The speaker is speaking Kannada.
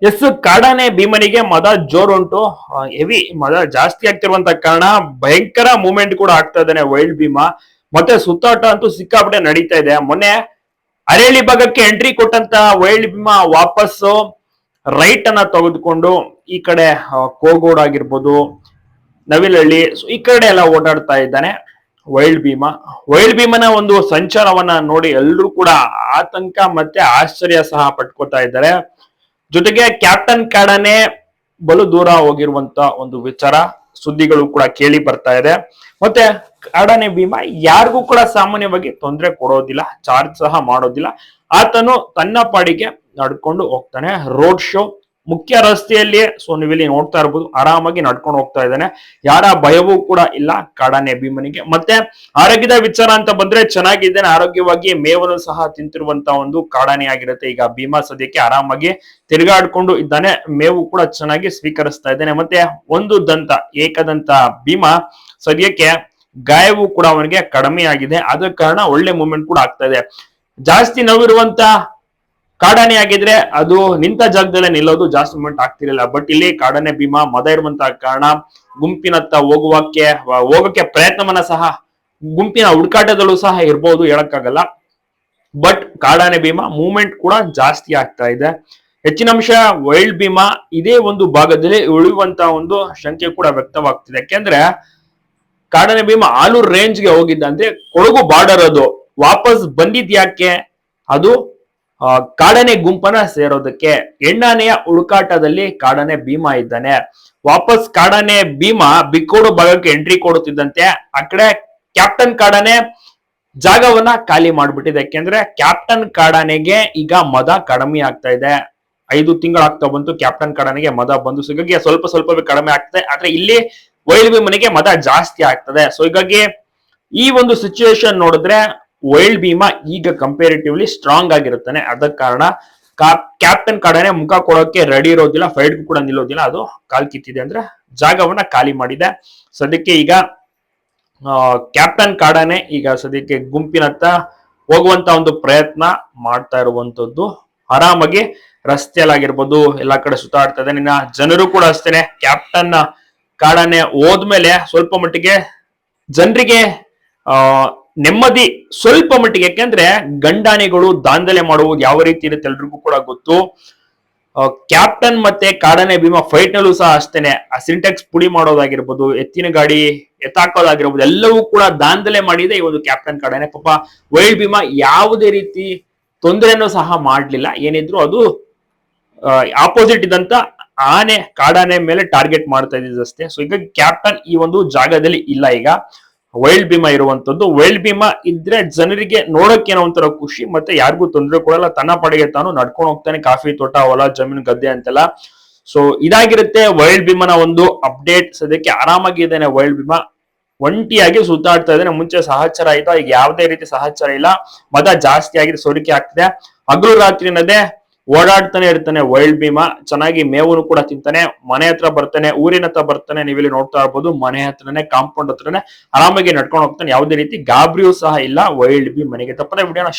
ಎಸ್ ಕಾಡಾನೆ ಭೀಮನಿಗೆ ಮದ ಜೋರುಂಟು. ಹೆವಿ ಮದ ಜಾಸ್ತಿ ಆಗ್ತಿರುವಂತ ಕಾರಣ ಭಯಂಕರ ಮೂವ್ಮೆಂಟ್ ಕೂಡ ಆಗ್ತಾ ಇದ್ದಾನೆ ವೈಲ್ಡ್ ಭೀಮ. ಮತ್ತೆ ಸುತ್ತಾಟ ಅಂತೂ ಸಿಕ್ಕಾಪಟ್ಟೆ ನಡೀತಾ ಇದೆ. ಮೊನ್ನೆ ಅರೇಳಿ ಭಾಗಕ್ಕೆ ಎಂಟ್ರಿ ಕೊಟ್ಟಂತ ವೈಲ್ಡ್ ಭೀಮ ವಾಪಸ್ಸು ರೈಟ್ ಅನ್ನ ತೆಗೆದುಕೊಂಡು ಈ ಕಡೆ ಕೋಗೋಡ್ ಆಗಿರ್ಬೋದು, ನವಿಲಹಳ್ಳಿ ಈ ಕಡೆ ಎಲ್ಲ ಓಡಾಡ್ತಾ ಇದ್ದಾನೆ ವೈಲ್ಡ್ ಭೀಮ. ವೈಲ್ಡ್ ಭೀಮನ ಒಂದು ಸಂಚಾರವನ್ನ ನೋಡಿ ಎಲ್ಲರೂ ಕೂಡ ಆತಂಕ ಮತ್ತೆ ಆಶ್ಚರ್ಯ ಸಹ ಪಟ್ಕೋತಾ ಇದ್ದಾರೆ. ಜೊತೆಗೆ ಕ್ಯಾಪ್ಟನ್ ಕಾಡಾನೆ ಬಲು ದೂರ ಹೋಗಿರುವಂತ ಒಂದು ವಿಚಾರ ಸುದ್ದಿಗಳು ಕೂಡ ಕೇಳಿ ಬರ್ತಾ ಇದೆ. ಮತ್ತೆ ಕಾಡಾನೆ ಭೀಮ ಯಾರಿಗೂ ಕೂಡ ಸಾಮಾನ್ಯವಾಗಿ ತೊಂದರೆ ಕೊಡೋದಿಲ್ಲ, ಚಾರ್ಜ್ ಸಹ ಮಾಡೋದಿಲ್ಲ. ಆತನು ತನ್ನ ಪಾಡಿಗೆ ನಡ್ಕೊಂಡು ಹೋಗ್ತಾನೆ. ರೋಡ್ ಶೋ ಮುಖ್ಯ ರಸ್ತೆಯಲ್ಲಿ ನೀವಿಲ್ಲಿ ನೋಡ್ತಾ ಇರ್ಬೋದು, ಆರಾಮಾಗಿ ನಡ್ಕೊಂಡು ಹೋಗ್ತಾ ಇದ್ದಾನೆ. ಯಾರ ಭಯವೂ ಕೂಡ ಇಲ್ಲ ಕಾಡಾನೆ ಭೀಮನಿಗೆ. ಮತ್ತೆ ಆರೋಗ್ಯದ ವಿಚಾರ ಅಂತ ಬಂದ್ರೆ ಚೆನ್ನಾಗಿದ್ದಾನೆ, ಆರೋಗ್ಯವಾಗಿ ಮೇವನ್ನು ಸಹ ತಿಂತಿರುವಂತ ಒಂದು ಕಾಡಾನೆ ಆಗಿರುತ್ತೆ. ಈಗ ಭೀಮ ಸದ್ಯಕ್ಕೆ ಆರಾಮಾಗಿ ತಿರುಗಾಡ್ಕೊಂಡು ಇದ್ದಾನೆ, ಮೇವು ಕೂಡ ಚೆನ್ನಾಗಿ ಸ್ವೀಕರಿಸ್ತಾ ಇದ್ದಾನೆ. ಮತ್ತೆ ಒಂದು ದಂತ ಏಕದಂತ ಭೀಮ ಸದ್ಯಕ್ಕೆ ಗಾಯವು ಕೂಡ ಅವನಿಗೆ ಕಡಿಮೆ ಆಗಿದೆ. ಆದ ಕಾರಣ ಒಳ್ಳೆ ಮೂವ್ಮೆಂಟ್ ಕೂಡ ಆಗ್ತಾ ಇದೆ. ಜಾಸ್ತಿ ನೋವಿರುವಂತ ಕಾಡಾನೆ ಆಗಿದ್ರೆ ಅದು ನಿಂತ ಜಾಗದಲ್ಲೇ ನಿಲ್ಲೋದು, ಜಾಸ್ತಿ ಮೂವ್ಮೆಂಟ್ ಆಗ್ತಿರಲಿಲ್ಲ. ಬಟ್ ಇಲ್ಲಿ ಕಾಡಾನೆ ಭೀಮ ಮದ ಇರುವಂತಹ ಕಾರಣ ಗುಂಪಿನತ್ತ ಹೋಗಕ್ಕೆ ಪ್ರಯತ್ನವನ್ನ ಸಹ ಗುಂಪಿನ ಹುಡುಕಾಟದಲ್ಲೂ ಸಹ ಇರ್ಬೋದು, ಹೇಳಕ್ಕಾಗಲ್ಲ. ಬಟ್ ಕಾಡಾನೆ ಭೀಮ ಮೂವ್ಮೆಂಟ್ ಕೂಡ ಜಾಸ್ತಿ ಆಗ್ತಾ ಇದೆ. ಹೆಚ್ಚಿನ ಅಂಶ ವೈಲ್ಡ್ ಭೀಮ ಇದೇ ಒಂದು ಭಾಗದಲ್ಲಿ ಉಳಿಯುವಂತ ಒಂದು ಶಂಕೆ ಕೂಡ ವ್ಯಕ್ತವಾಗ್ತಿದೆ. ಯಾಕೆಂದ್ರೆ ಕಾಡಾನೆ ಭೀಮ ಆಲೂರು ರೇಂಜ್ಗೆ ಹೋಗಿದ್ದ, ಅಂದ್ರೆ ಕೊಡಗು ಬಾರ್ಡರ್ ಅದು. ವಾಪಸ್ ಬಂದಿದ್ಯಾಕೆ? ಅದು ಕಾಡಾನೆ ಗುಂಪನ ಸೇರೋದಕ್ಕೆ. ಎಣ್ಣಾನೆಯ ಹುಡುಕಾಟದಲ್ಲಿ ಕಾಡಾನೆ ಭೀಮ ಇದ್ದಾನೆ. ವಾಪಸ್ ಕಾಡಾನೆ ಭೀಮ ಬಿಕ್ಕೋಡು ಭಾಗಕ್ಕೆ ಎಂಟ್ರಿ ಕೊಡುತ್ತಿದ್ದಂತೆ ಆ ಕಡೆ ಕ್ಯಾಪ್ಟನ್ ಕಾಡಾನೆ ಜಾಗವನ್ನ ಖಾಲಿ ಮಾಡ್ಬಿಟ್ಟಿದೆ. ಯಾಕೆಂದ್ರೆ ಕ್ಯಾಪ್ಟನ್ ಕಾಡಾನೆಗೆ ಈಗ ಮದ ಕಡಿಮೆ ಆಗ್ತಾ ಇದೆ. 5 ತಿಂಗಳಾಗ್ತಾ ಬಂತು ಕ್ಯಾಪ್ಟನ್ ಕಾಡಾನೆಗೆ ಮದ ಬಂದು, ಸೊ ಹೀಗಾಗಿ ಸ್ವಲ್ಪ ಸ್ವಲ್ಪವೇ ಕಡಿಮೆ ಆಗ್ತದೆ. ಆದ್ರೆ ಇಲ್ಲಿ ವೈಲ್ಡ್ ಭೀಮನಿಗೆ ಮದ ಜಾಸ್ತಿ ಆಗ್ತದೆ. ಸೊ ಹೀಗಾಗಿ ಈ ಒಂದು ಸಿಚುವೇಶನ್ ನೋಡಿದ್ರೆ ವೈಲ್ಡ್ ಭೀಮ ಈಗ ಕಂಪೇರಿಟಿವ್ಲಿ ಸ್ಟ್ರಾಂಗ್ ಆಗಿರುತ್ತಾನೆ. ಅದ ಕಾರಣ ಕ್ಯಾಪ್ಟನ್ ಕಾಡಾನೆ ಮುಖ ಕೊಡೋಕೆ ರೆಡಿ ಇರೋದಿಲ್ಲ, ಫೈಟ್ ಕೂಡ ನಿಲ್ಲೋದಿಲ್ಲ. ಅದು ಕಾಲ್ ಕಿತ್ತಿದೆ ಅಂದ್ರೆ ಜಾಗವನ್ನ ಖಾಲಿ ಮಾಡಿದೆ. ಸದ್ಯಕ್ಕೆ ಈಗ ಕ್ಯಾಪ್ಟನ್ ಕಾಡಾನೆ ಈಗ ಸದ್ಯಕ್ಕೆ ಗುಂಪಿನತ್ತ ಹೋಗುವಂತ ಒಂದು ಪ್ರಯತ್ನ ಮಾಡ್ತಾ ಇರುವಂತದ್ದು. ಆರಾಮಾಗಿ ರಸ್ತೆಯಲ್ಲಾಗಿರ್ಬೋದು ಎಲ್ಲಾ ಕಡೆ ಸುತ್ತಾಡ್ತಾ ಇದೆ. ನಿನ್ನ ಜನರು ಕೂಡ ಅಷ್ಟೇನೆ. ಕ್ಯಾಪ್ಟನ್ ಕಾಡಾನೆ ಹೋದ್ಮೇಲೆ ಸ್ವಲ್ಪ ಮಟ್ಟಿಗೆ ಜನರಿಗೆ ನೆಮ್ಮದಿ ಸ್ವಲ್ಪ ಮಟ್ಟಿಗೆ. ಯಾಕೆಂದ್ರೆ ಗಂಡಾನೆಗಳು ದಾಂಧಲೆ ಮಾಡುವುದು ಯಾವ ರೀತಿ ಇರುತ್ತೆ ಎಲ್ರಿಗೂ ಕೂಡ ಗೊತ್ತು. ಕ್ಯಾಪ್ಟನ್ ಮತ್ತೆ ಕಾಡಾನೆ ಭೀಮ ಫೈಟ್ ನಲ್ಲೂ ಸಹ ಅಷ್ಟೇನೆ. ಆ ಸಿಂಟೆಕ್ಸ್ ಪುಡಿ ಮಾಡೋದಾಗಿರ್ಬೋದು, ಎತ್ತಿನ ಗಾಡಿ ಎತ್ತಾಕೋದಾಗಿರ್ಬೋದು, ಎಲ್ಲವೂ ಕೂಡ ದಾಂಧಲೆ ಮಾಡಿದೆ ಈ ಒಂದು ಕ್ಯಾಪ್ಟನ್ ಕಾಡಾನೆ. ಪಾಪ ವೈಲ್ಡ್ ಭೀಮ ಯಾವುದೇ ರೀತಿ ತೊಂದರೆನೂ ಸಹ ಮಾಡ್ಲಿಲ್ಲ. ಏನಿದ್ರು ಅದು ಆಪೋಸಿಟ್ ಇದ್ದಂತ ಆನೆ ಕಾಡಾನೆ ಮೇಲೆ ಟಾರ್ಗೆಟ್ ಮಾಡ್ತಾ ಇದ್ದಷ್ಟೇ. ಸೊ ಈಗ ಕ್ಯಾಪ್ಟನ್ ಈ ಒಂದು ಜಾಗದಲ್ಲಿ ಇಲ್ಲ. ಈಗ ವೈಲ್ಡ್ ಭೀಮ ಇರುವಂತದ್ದು. ವೈಲ್ಡ್ ಭೀಮ ಇದ್ರೆ ಜನರಿಗೆ ನೋಡಕ್ಕೆ ಏನೋ ಒಂಥರ ಖುಷಿ, ಮತ್ತೆ ಯಾರಿಗೂ ತೊಂದರೆ ಕೊಡಲ್ಲ. ತನ್ನ ಪಡೆಗೆ ತಾನು ನಡ್ಕೊಂಡು ಹೋಗ್ತಾನೆ, ಕಾಫಿ ತೋಟ, ಹೊಲ, ಜಮೀನು, ಗದ್ದೆ ಅಂತೆಲ್ಲ. ಸೊ ಇದಾಗಿರುತ್ತೆ ವೈಲ್ಡ್ ಭೀಮನ ಒಂದು ಅಪ್ಡೇಟ್. ಸದ್ಯಕ್ಕೆ ಆರಾಮಾಗಿ ಇದ್ದಾನೆ ವೈಲ್ಡ್ ಭೀಮ, ಒಂಟಿಯಾಗಿ ಸುತ್ತಾಡ್ತಾ ಇದ್ದಾನೆ. ಮುಂಚೆ ಸಹಚಾರ ಆಯ್ತಾ, ಈಗ ಯಾವುದೇ ರೀತಿ ಸಹಚಾರ ಇಲ್ಲ. ಮದ ಜಾಸ್ತಿ ಆಗಿದೆ, ಸೋರಿಕೆ ಆಗ್ತಿದೆ. ಹಗಲು ರಾತ್ರಿ ಅನ್ನದೇ ಓಡಾಡ್ತಾನೆ ಇರ್ತಾನೆ ವೈಲ್ಡ್ ಭೀಮ. ಚೆನ್ನಾಗಿ ಮೇವನ್ನು ಕೂಡ ತಿಂತಾನೆ. ಮನೆ ಹತ್ರ ಬರ್ತಾನೆ, ಊರಿನ ಹತ್ರ ಬರ್ತಾನೆ. ನೀವಿಲ್ಲಿ ನೋಡ್ತಾ ಇರ್ಬೋದು, ಮನೆ ಹತ್ರನೇ, ಕಾಂಪೌಂಡ್ ಹತ್ರನೇ ಆರಾಮಾಗಿ ನಡ್ಕೊಂಡು ಹೋಗ್ತಾನೆ. ಯಾವುದೇ ರೀತಿ ಗಾಬರಿಯೂ ಸಹ ಇಲ್ಲ ವೈಲ್ಡ್ ಭೀಮ್ ಮನೆಗೆ. ತಪ್ಪದೆ ವಿಡಿಯೋನ